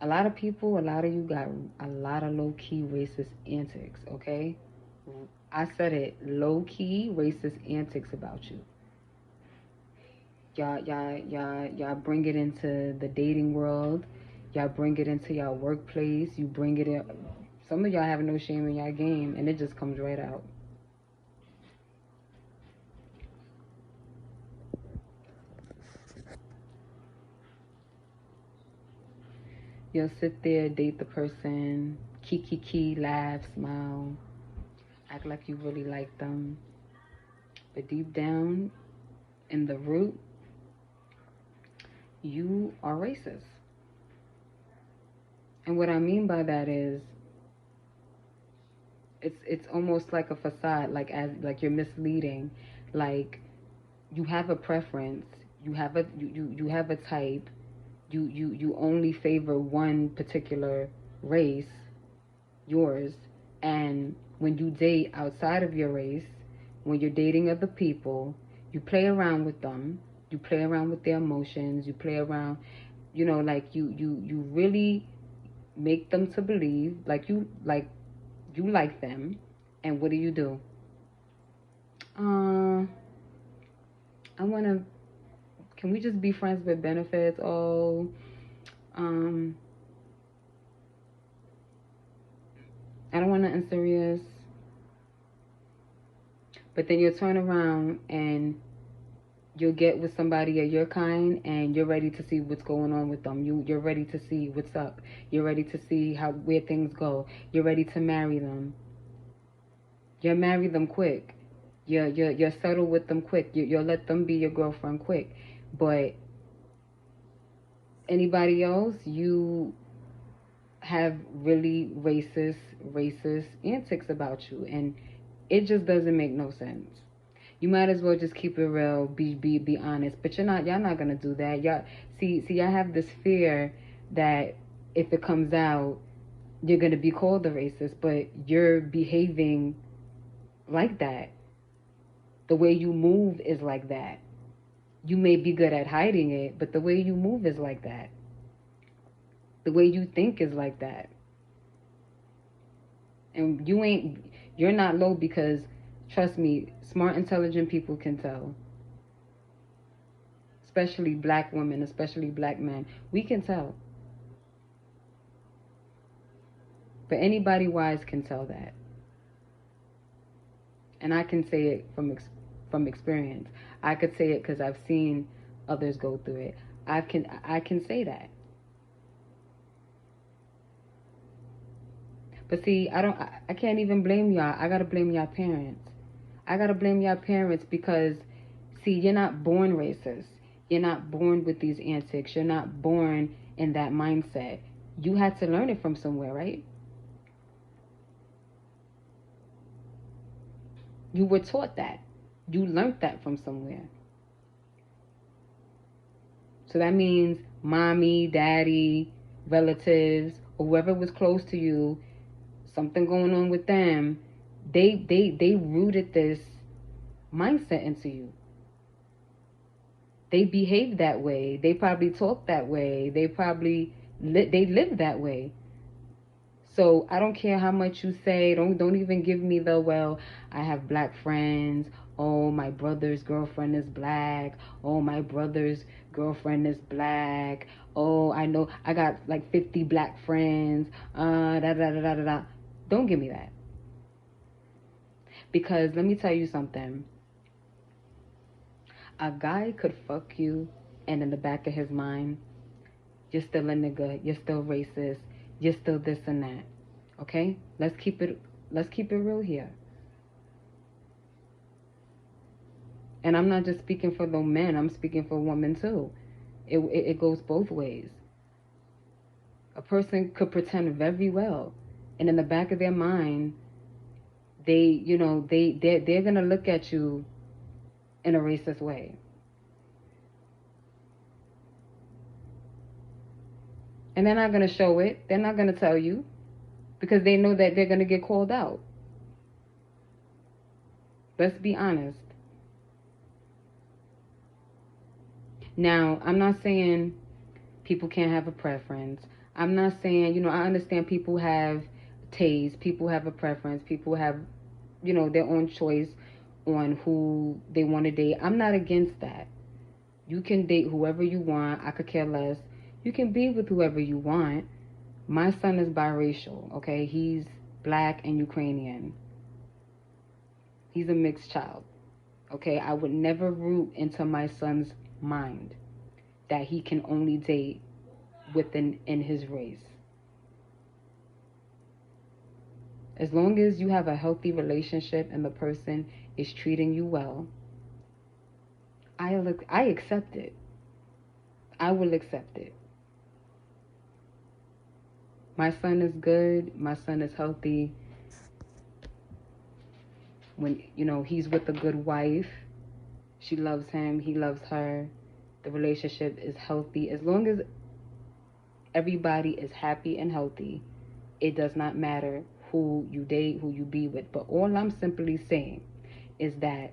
A lot of people, a lot of you got a lot of low-key racist antics, okay? I said it, low-key racist antics about you. Y'all bring it into the dating world. Y'all bring it into y'all workplace. You bring it in. Some of y'all have no shame in y'all game, and it just comes right out. You'll sit there, date the person, kiki, laugh, smile, act like you really like them. But deep down, in the root, you are racist. And what I mean by that is, it's almost like a facade, like you're misleading, like you have a preference, you have a type, you only favor one particular race, yours, and when you date outside of your race, when you're dating other people, you play around with them, you play around with their emotions, you play around, like you really make them to believe you like them, and what do? Uh, I want to. Can we just be friends with benefits? Oh, um, I don't want nothing serious. But then you'll turn around and you'll get with somebody of your kind, and you're ready to see what's going on with them. You're ready to see what's up. You're ready to see where things go. You're ready to marry them. You'll marry them quick. You're settle with them quick. You'll let them be your girlfriend quick. But anybody else, you have really racist antics about you, and it just doesn't make no sense. You might as well just keep it real, be honest. But y'all not gonna do that. Y'all see y'all have this fear that if it comes out, you're gonna be called a racist, but you're behaving like that. The way you move is like that. You may be good at hiding it, but the way you move is like that. The way you think is like that. And you're not low, because trust me, smart, intelligent people can tell. Especially black women, especially black men. We can tell. But anybody wise can tell that. And I can say it from experience. I could say it because I've seen others go through it. I can say that. But see, I can't even blame y'all. I gotta blame y'all parents. I gotta blame y'all parents because, see, you're not born racist. You're not born with these antics. You're not born in that mindset. You had to learn it from somewhere, right? You were taught that. You learned that from somewhere. So that means mommy, daddy, relatives, or whoever was close to you, something going on with them, they rooted this mindset into you. They behaved that way. They probably talked that way. They probably they lived that way. So I don't care how much you say. Don't even give me the, well, I have black friends. Oh, my brother's girlfriend is black. Oh, my brother's girlfriend is black. Oh, I know I got like 50 black friends. Da da da da da da. Don't give me that. Because let me tell you something. A guy could fuck you, and in the back of his mind, you're still a nigga, you're still racist, you're still this and that. Okay? Let's keep it real here. And I'm not just speaking for the men, I'm speaking for women too. It goes both ways. A person could pretend very well, and in the back of their mind, they're gonna look at you in a racist way. And they're not gonna show it. They're not gonna tell you because they know that they're gonna get called out. Let's be honest. Now, I'm not saying People can't have a preference. I'm not saying, I understand people have taste, people have a preference, people have, their own choice on who they want to date. I'm not against that. You can date whoever you want. I could care less. You can be with whoever you want. My son is biracial, okay? He's black and Ukrainian. He's a mixed child, okay? I would never root into my son's mind that he can only date within in his race. As long as you have a healthy relationship and the person is treating you well, I accept it. I will accept it. My son is good. My son is healthy. When, he's with a good wife, she loves him, he loves her. The relationship is healthy. As long as everybody is happy and healthy, it does not matter who you date, who you be with. But all I'm simply saying is that,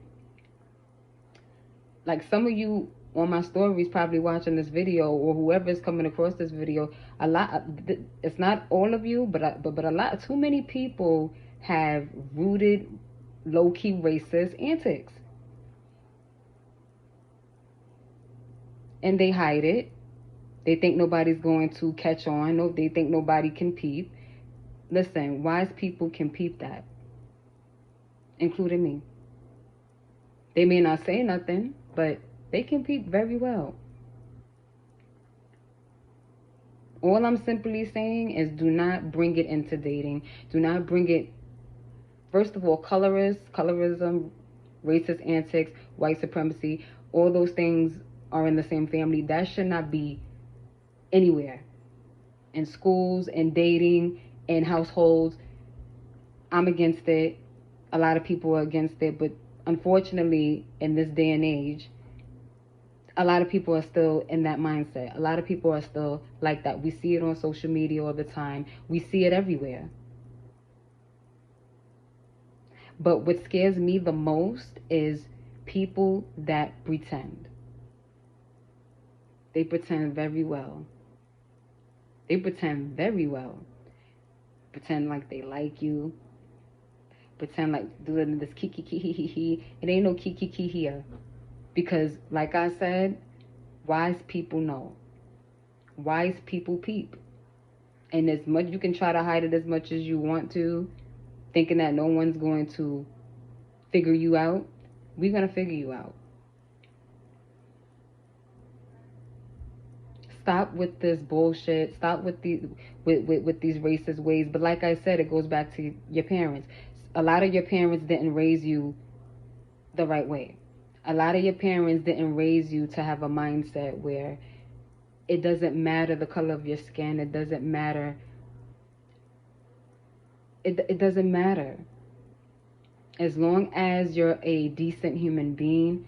like, some of you on my stories probably watching this video, or whoever is coming across this video, it's not all of you, but a lot, too many people have rooted low-key racist antics, and they hide it. They think nobody's going to catch on. No, they think nobody can peep. Listen, wise people can peep that, including me. They may not say nothing, but they can peep very well. All I'm simply saying is, do not bring it into dating. Do not bring it, first of all, colorism, racist antics, white supremacy, all those things are in the same family. That should not be anywhere. In schools, in dating, in households. I'm against it. A lot of people are against it, but unfortunately, in this day and age, a lot of people are still in that mindset. A lot of people are still like that. We see it on social media all the time. We see it everywhere. But what scares me the most is people that pretend. They pretend very well. They pretend very well. Pretend like they like you. Pretend like doing this kiki. It ain't no kiki here. Because, like I said, wise people know. Wise people peep. And as much, you can try to hide it as much as you want to, thinking that no one's going to figure you out. We're going to figure you out. Stop with this bullshit. Stop with these with these racist ways. But like I said, it goes back to your parents. A lot of your parents didn't raise you the right way. A lot of your parents didn't raise you to have a mindset where it doesn't matter the color of your skin. It doesn't matter. It doesn't matter. As long as you're a decent human being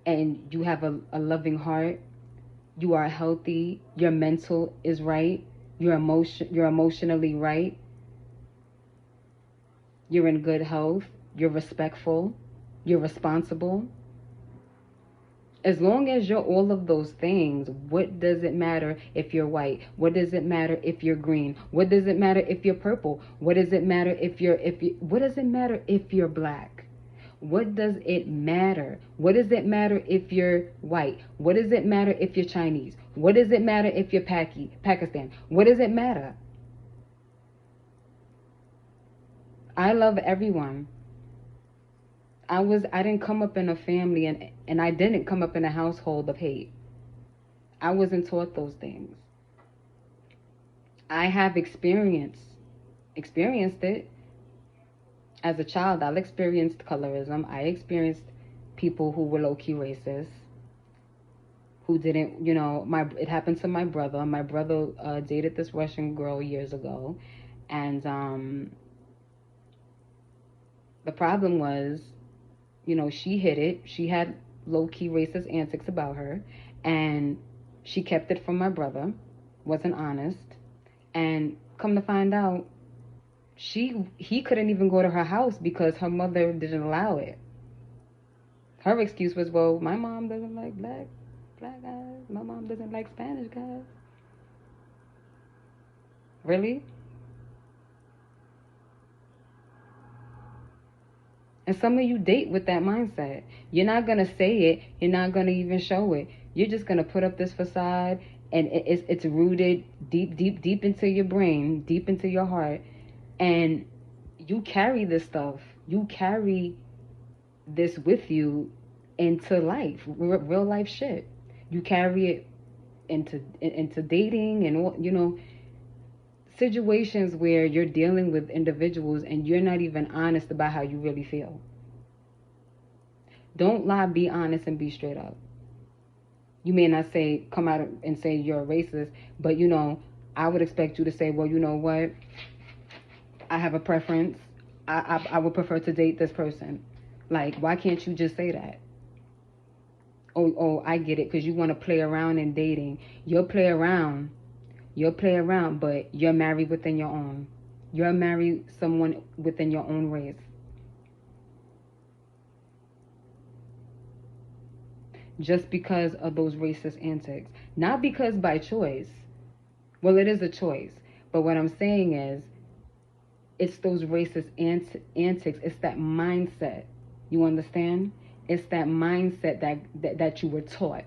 and you have a loving heart, you are healthy, your mental is right, you're emotionally right, you're in good health, you're respectful, you're responsible. As long as you're all of those things, what does it matter if you're white? What does it matter if you're green? What does it matter if you're purple? What does it matter what does it matter if you're black? What does it matter? What does it matter if you're white? What does it matter if you're Chinese? What does it matter if you're Pakistan? What does it matter? I love everyone. I didn't come up in a family and I didn't come up in a household of hate. I wasn't taught those things. I have experienced it. As a child, I experienced colorism. I experienced people who were low-key racist, who didn't, it happened to my brother. My brother dated this Russian girl years ago. And the problem was, she hid it. She had low-key racist antics about her. And she kept it from my brother, wasn't honest. And come to find out, he couldn't even go to her house because her mother didn't allow it. Her excuse was, well, my mom doesn't like black black guys. My mom doesn't like Spanish guys. Really? And some of you date with that mindset. You're not going to say it. You're not going to even show it. You're just going to put up this facade, and it's rooted deep, deep, deep into your brain, deep into your heart. And you carry this stuff. You carry this with you into life, real life shit. You carry it into dating and all, situations where you're dealing with individuals and you're not even honest about how you really feel. Don't lie, be honest, and be straight up. You may not come out and say you're a racist, but I would expect you to say, well, you know what? I have a preference. I would prefer to date this person. Like, why can't you just say that? Oh, I get it, because you want to play around in dating. You'll play around, but you're married within your own. You're married someone within your own race. Just because of those racist antics. Not because by choice. Well, it is a choice. But what I'm saying is, it's those racist antics. It's that mindset. You understand? It's that mindset that you were taught,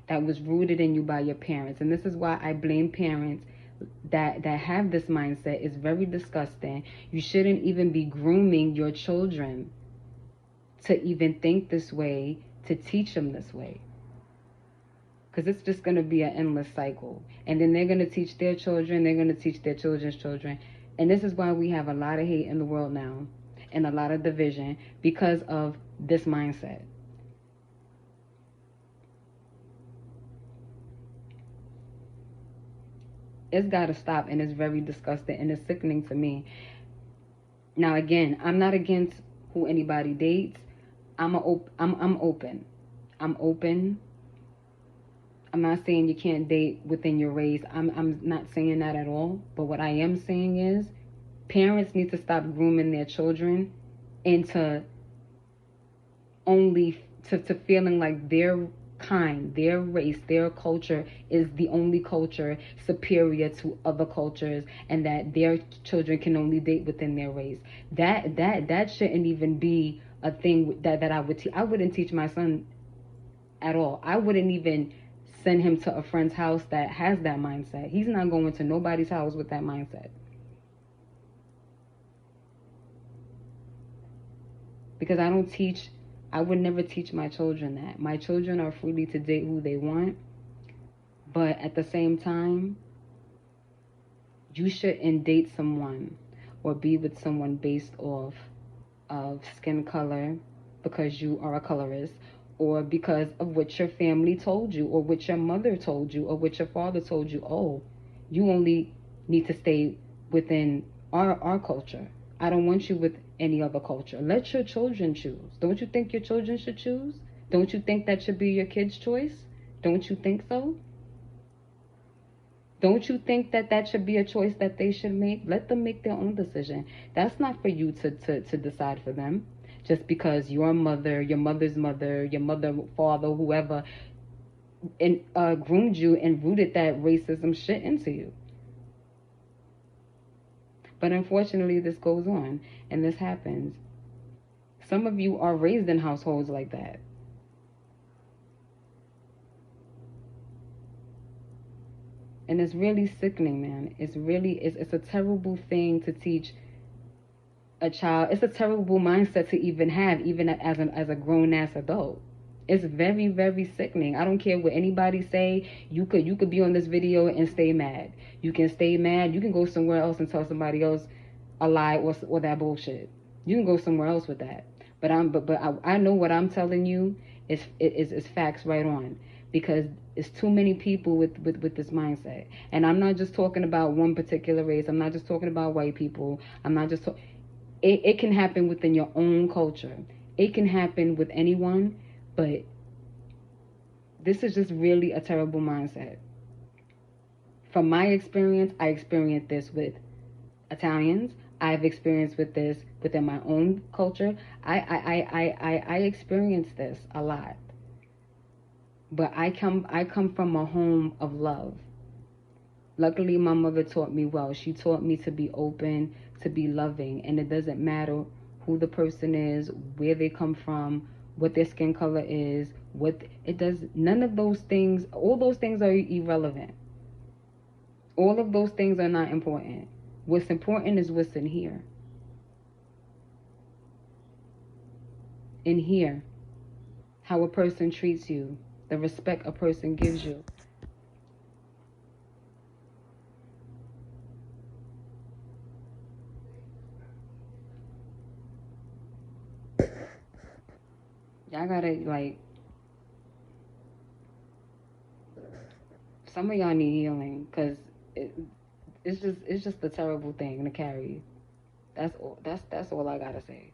that was rooted in you by your parents. And this is why I blame parents that have this mindset. It's very disgusting. You shouldn't even be grooming your children to even think this way, to teach them this way. Because it's just going to be an endless cycle. And then they're going to teach their children. They're going to teach their children's children. And this is why we have a lot of hate in the world now, and a lot of division, because of this mindset. It's got to stop, and it's very disgusting, and it's sickening to me. Now, again, I'm not against who anybody dates. I'm open. I'm open. I'm not saying you can't date within your race. I'm not saying that at all. But what I am saying is, parents need to stop grooming their children into only to feeling like their kind, their race, their culture is the only culture superior to other cultures, and that their children can only date within their race. That shouldn't even be a thing that I would I wouldn't teach my son at all. I wouldn't even send him to a friend's house that has that mindset. He's not going to nobody's house with that mindset. Because I would never teach my children that. My children are free to date who they want. But at the same time, you shouldn't date someone or be with someone based off of skin color, because you are a colorist, or because of what your family told you, or what your mother told you, or what your father told you. Oh, you only need to stay within our culture. I don't want you with any other culture. Let your children choose. Don't you think your children should choose? Don't you think that should be your kid's choice? Don't you think so? Don't you think that should be a choice that they should make? Let them make their own decision. That's not for you to decide for them. Just because your mother, your mother's mother, your mother, father, whoever, and groomed you and rooted that racism shit into you. But unfortunately, this goes on, and this happens. Some of you are raised in households like that. And it's really sickening, man. It's a terrible thing to teach a child. It's a terrible mindset to even have, even as a grown-ass adult. It's very, very sickening. I don't care what anybody say. You could be on this video and stay mad. You can stay mad. You can go somewhere else and tell somebody else a lie or that bullshit. You can go somewhere else with that. But I know what I'm telling you is facts right on, because it's too many people with this mindset. And I'm not just talking about one particular race. I'm not just talking about white people. I'm not just it can happen within your own culture. It can happen with anyone, but this is just really a terrible mindset. From my experience, I experienced this with Italians. I've experienced with this within my own culture. I experienced this a lot. But I come from a home of love. Luckily, my mother taught me well. She taught me to be open, to be loving, and it doesn't matter who the person is, where they come from, what their skin color is, what it does. None of those things, all those things are irrelevant. All of those things are not important. What's important is what's in here. In here, how a person treats you, the respect a person gives you. Y'all gotta like, some of y'all need healing because it, it's just a terrible thing to carry. That's all. That's all I gotta say.